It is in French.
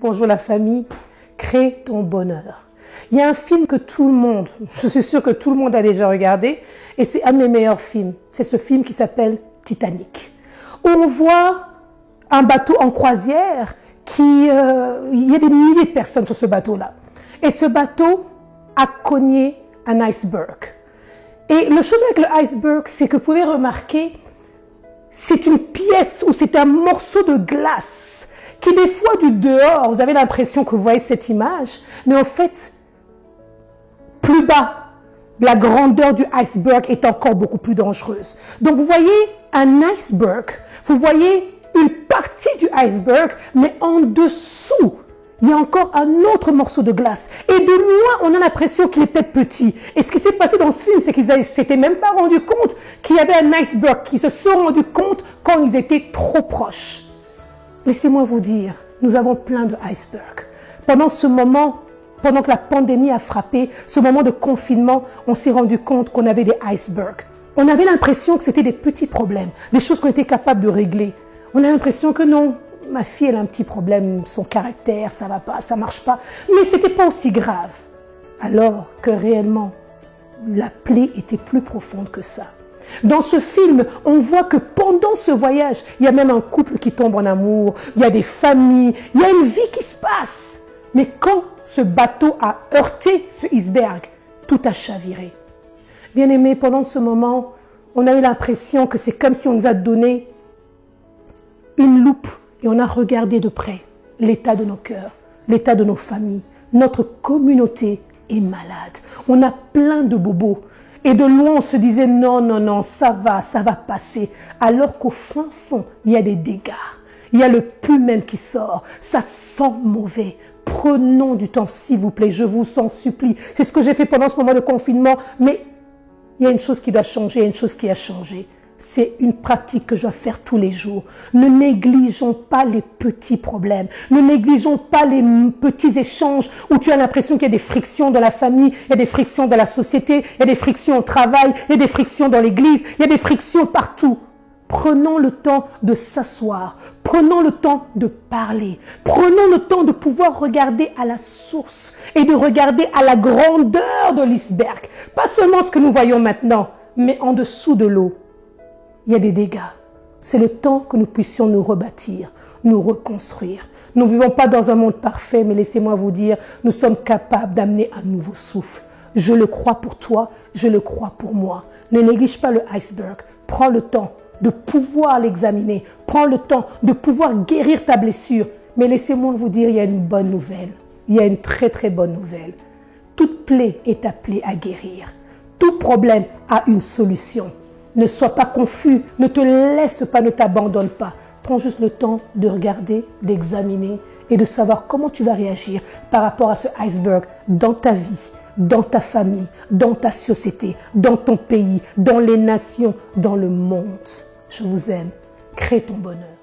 Bonjour la famille, crée ton bonheur. Il y a un film que tout le monde, je suis sûre que tout le monde a déjà regardé, et c'est un de mes meilleurs films. C'est ce film qui s'appelle Titanic, où on voit un bateau en croisière il y a des milliers de personnes sur ce bateau-là. Et ce bateau a cogné un iceberg. Et le chose avec le iceberg, c'est que vous pouvez remarquer, c'est une pièce ou c'est un morceau de glace qui des fois du dehors, vous avez l'impression que vous voyez cette image, mais en fait, plus bas, la grandeur du iceberg est encore beaucoup plus dangereuse. Donc vous voyez un iceberg, vous voyez une partie du iceberg, mais en dessous, il y a encore un autre morceau de glace. Et de loin, on a l'impression qu'il est peut-être petit. Et ce qui s'est passé dans ce film, c'est qu'ils ne s'étaient même pas rendu compte qu'il y avait un iceberg, qu'ils se sont rendus compte quand ils étaient trop proches. Laissez-moi vous dire, nous avons plein de icebergs. Pendant ce moment, pendant que la pandémie a frappé, ce moment de confinement, on s'est rendu compte qu'on avait des icebergs. On avait l'impression que c'était des petits problèmes, des choses qu'on était capable de régler. On a l'impression que non, ma fille elle a un petit problème, son caractère, ça va pas, ça marche pas. Mais c'était pas aussi grave. Alors que réellement, la plaie était plus profonde que ça. Dans ce film, on voit que pendant ce voyage, il y a même un couple qui tombe en amour, il y a des familles, il y a une vie qui se passe. Mais quand ce bateau a heurté ce iceberg, tout a chaviré. Bien-aimés, pendant ce moment, on a eu l'impression que c'est comme si on nous a donné une loupe et on a regardé de près l'état de nos cœurs, l'état de nos familles. Notre communauté est malade. On a plein de bobos. Et de loin, on se disait non, non, non, ça va passer. Alors qu'au fin fond, il y a des dégâts. Il y a le pus même qui sort. Ça sent mauvais. Prenons du temps, s'il vous plaît, je vous en supplie. C'est ce que j'ai fait pendant ce moment de confinement. Mais il y a une chose qui doit changer, il y a une chose qui a changé. C'est une pratique que je dois faire tous les jours. Ne négligeons pas les petits problèmes. Ne négligeons pas les petits échanges où tu as l'impression qu'il y a des frictions dans la famille, il y a des frictions dans la société, il y a des frictions au travail, il y a des frictions dans l'église, il y a des frictions partout. Prenons le temps de s'asseoir. Prenons le temps de parler. Prenons le temps de pouvoir regarder à la source et de regarder à la grandeur de l'iceberg. Pas seulement ce que nous voyons maintenant, mais en dessous de l'eau. Il y a des dégâts. C'est le temps que nous puissions nous rebâtir, nous reconstruire. Nous ne vivons pas dans un monde parfait, mais laissez-moi vous dire, nous sommes capables d'amener un nouveau souffle. Je le crois pour toi, je le crois pour moi. Ne néglige pas le iceberg. Prends le temps de pouvoir l'examiner. Prends le temps de pouvoir guérir ta blessure. Mais laissez-moi vous dire, il y a une bonne nouvelle. Il y a une très très bonne nouvelle. Toute plaie est appelée à guérir. Tout problème a une solution. Ne sois pas confus, ne te laisse pas, ne t'abandonne pas. Prends juste le temps de regarder, d'examiner et de savoir comment tu vas réagir par rapport à ce iceberg dans ta vie, dans ta famille, dans ta société, dans ton pays, dans les nations, dans le monde. Je vous aime. Crée ton bonheur.